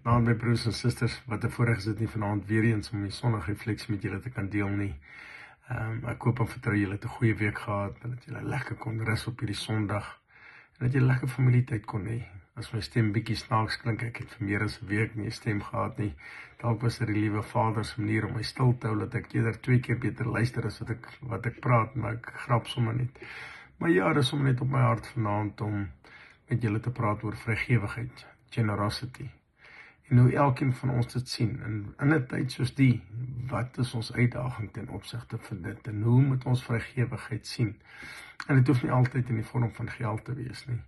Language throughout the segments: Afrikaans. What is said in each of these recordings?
Goeienaand my broers en susters, wat 'n voorreg is dit nie vanaand weer eens om die sondagrefleksie met julle te kan deel nie. Ek hoop en vertrou julle het 'n goeie week gehad, en dat julle lekker kon rus op hierdie Sondag, en dat julle lekker familietyd kon hê. As my stem bietjie snaaks klink, ek het vir meer as 'n week nie 'n stem gehad nie. Dalk was dit die liewe Vader se manier om my stil te hou, dat ek eerder 2 keer beter luister as wat ek praat, maar ek grap sommer net. Maar ja, dis sommer net op my hart vanaand om met julle te praat oor vrygewigheid, generosity. En hoe elkeen van ons dit sien, en in 'n tyd soos die, wat is ons uitdaging ten opsigte van dit, en hoe moet ons vrygewigheid sien? En dit hoef nie altyd in die vorm van geld te wees nie.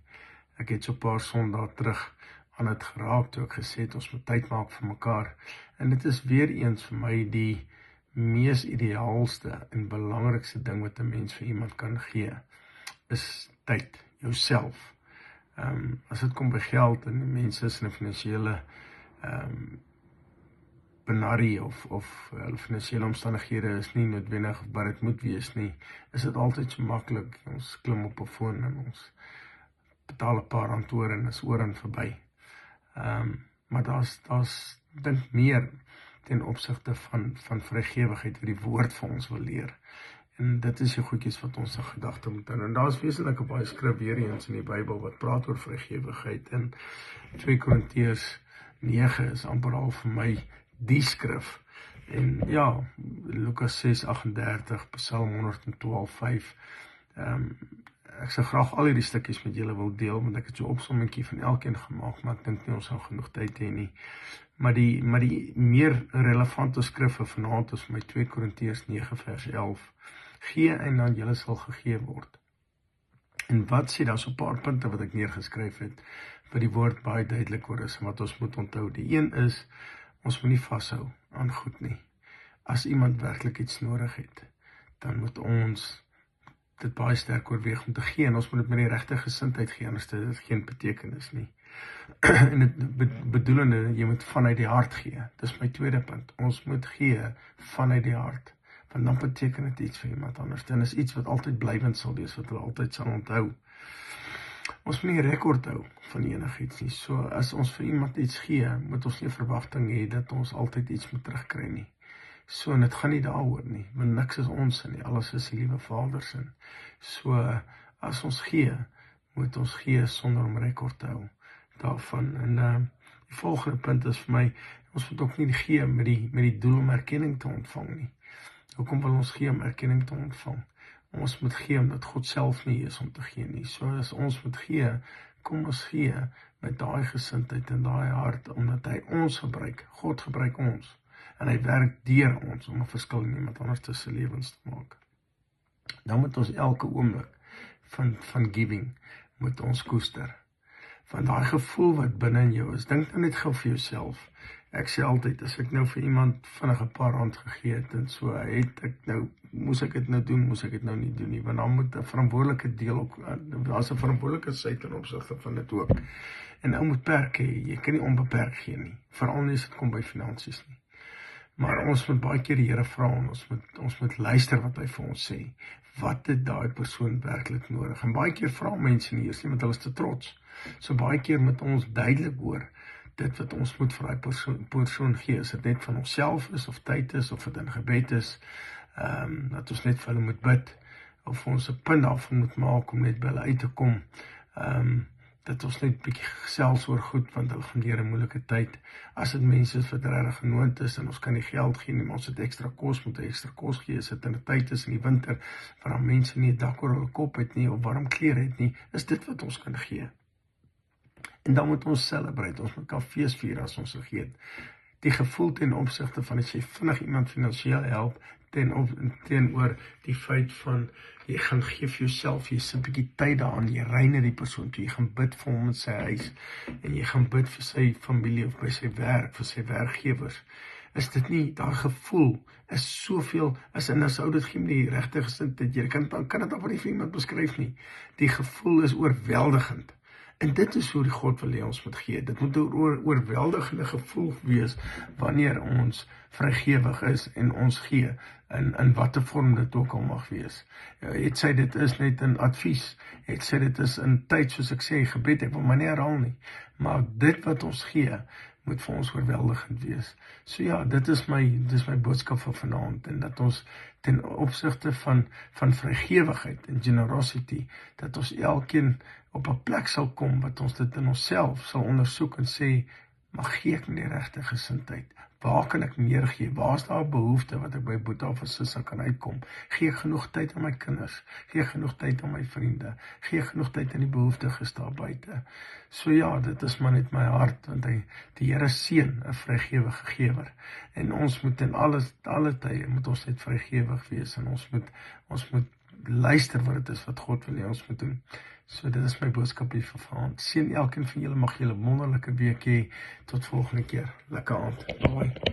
Ek het so 'n paar Sondae terug aan dit geraak, toe ek gesê het, ons moet tyd maak vir mekaar, en dit is weer eens vir my die mees ideaalste en belangrikste ding wat 'n mens vir iemand kan gee, is tyd, jouself. As dit kom by geld, en die mense is in 'n finansiële benarrie of hulle finansiële omstandighede is nie noodwendig wat dit moet wees nie, is dit altyd so maklik. Ons klim op 'n foon en ons betaal 'n paar rand oor en is oor en verby. Maar daar's dink meer ten opsigte van vrygewigheid wat die woord vir ons wil leer. En dit is die goedjies wat ons in gedagte moet hou. En daar is wesenlik baie skrif weer eens in die Bybel wat praat oor vrygewigheid. En 2 Korintiërs 9 is amper al vir my die skrif. En ja, Lukas 6:38, Psalm 112:5. Ek sou graag al hierdie stukkies met julle wil deel, want ek het so 'n opsommingkie van elkeen gemaak, maar ek dink nie ons sal genoeg tyd hê nie. Maar die meer relevante skrifte vanaand is vir my 2 Korintiërs 9 vers 11. Gee en dan julle sal gegee word. En wat sê, daar so 'n paar punte wat ek neergeskryf het, wat die woord baie duidelik oor is, en wat ons moet onthou. Die een is, ons moet nie vashou aan goed nie. As iemand werklik iets nodig het, dan moet ons dit baie sterk oorweeg om te gee, en ons moet dit met die regte gesindheid gee, anders het dit geen betekenis nie. En dit bedoelende, jy moet vanuit die hart gee. Dis my tweede punt. Ons moet gee vanuit die hart, want dan beteken dit iets vir iemand anders. Dit is iets wat altyd blywend sal wees, wat hulle altyd sal onthou. Ons moet nie rekord hou van enigiets nie. So as ons vir iemand iets gee, moet ons nie verwagting hê dat ons altyd iets moet terugkry nie. So, en dit gaan nie daaroor nie, want niks is ons nie, alles is die liewe Vader se. So, as ons gee, moet ons gee sonder om rekord te hou daarvan. En die volgende punt is vir my, ons moet ook nie gee met die doel om erkenning te ontvang nie. Hoekom wil ons gee om erkenning te ontvang? Ons moet gee omdat God self nie is om te gee nie. So as ons moet gee, kom ons gee met daai gesindheid en daai hart, omdat hy ons gebruik, God gebruik ons. En hy werk deur ons om 'n verskil in iemand anders se lewens te maak. Dan moet ons elke oomblik van giving, moet ons koester. Van daai gevoel wat binne in jou is, dink nou net gou vir jouself. Ek sê altyd, as ek nou vir iemand vinnig 'n paar rand gegee het, en so moes ek dit nou doen, moes ek dit nou nie doen nie, want dan moet 'n verantwoordelike deel ook, daar's 'n verantwoordelike sy ten opsigte van dit ook. En ou moet perke hê, jy kan nie onbeperk gee nie, veral nie as dit kom by finansies nie. Maar ons moet baie keer die Here vra, en ons moet luister wat hy vir ons sê. Wat het daai persoon werklik nodig? En baie keer vra mense nie eers nie, want hulle is te trots. So baie keer moet ons duidelik hoor, dit wat ons moet vir daai persoon gee, is dit net van onsself is, of tyd is, of dit in gebed is, dat ons net vir hulle moet bid, of ons 'n punt daarvan moet maak om net by hulle uit te kom, dat ons net 'n bietjie gesels oor goed, want hulle gaan deur 'n moeilike tyd. As dit mense is wat regtig genoond is, en ons kan nie geld gee nie, maar ons het ekstra kos, moet ekstra kos gee, as dit in 'n tyd is in die winter, waar dan mense nie 'n dak oor hulle kop het nie, of warm klere het nie, is dit wat ons kan gee. En dan moet ons celebrate, ons moet kan feesvier as ons vergeet. Die gevoel ten opsigte van as jy vinnig iemand finansiëel help, teenoor die feit van, jy gaan gee vir jouself, jy sit 'n bietjie tyd daaraan, jy ry na die persoon toe, jy gaan bid vir hom in sy huis, en jy gaan bid vir sy familie, of by sy werk, vir sy werkgewers. Is dit nie, daai gevoel is soveel, as ou dit gee met die regte gesindheid, jy kan dit amper nie vir iemand beskryf nie. Die gevoel is oorweldigend. En dit is hoe die God wil hê ons moet gee. Dit moet 'n oorweldigende gevoel wees wanneer ons vrygewig is en ons gee, in watter vorm dit ook al mag wees. Het sy dit is net in advies, het sy dit is in tyd, soos ek sê, gebed, ek wil my nie herhaal nie, maar dit wat ons gee, moet vir ons oorweldigend wees. So ja, dit is my boodskap vir vanaand, en dat ons ten opsigte van vrygewigheid en generosity, dat ons elkeen op 'n plek sal kom wat ons dit in onsself sal ondersoek en sê, maar gee ek nie die regte gesindheid? Waar kan ek meer gee? Waar is daar 'n behoefte wat ek by Boeta of Sissa kan uitkom? Gee ek genoeg tyd aan my kinders? Gee ek genoeg tyd aan my vriende? Gee ek genoeg tyd aan die behoeftiges daar buite? So ja, dit is maar net my hart, want die Here seën 'n vrygewige gewer. En ons moet in alle tye moet ons net vrygewig wees, en ons moet luister wat dit is wat God wil hê ons moet doen. So dit is my boodskap hier vir vanaand. Seën elkeen van julle, mag julle 'n wonderlike week hê. Tot volgende keer. Lekker aand. Bye.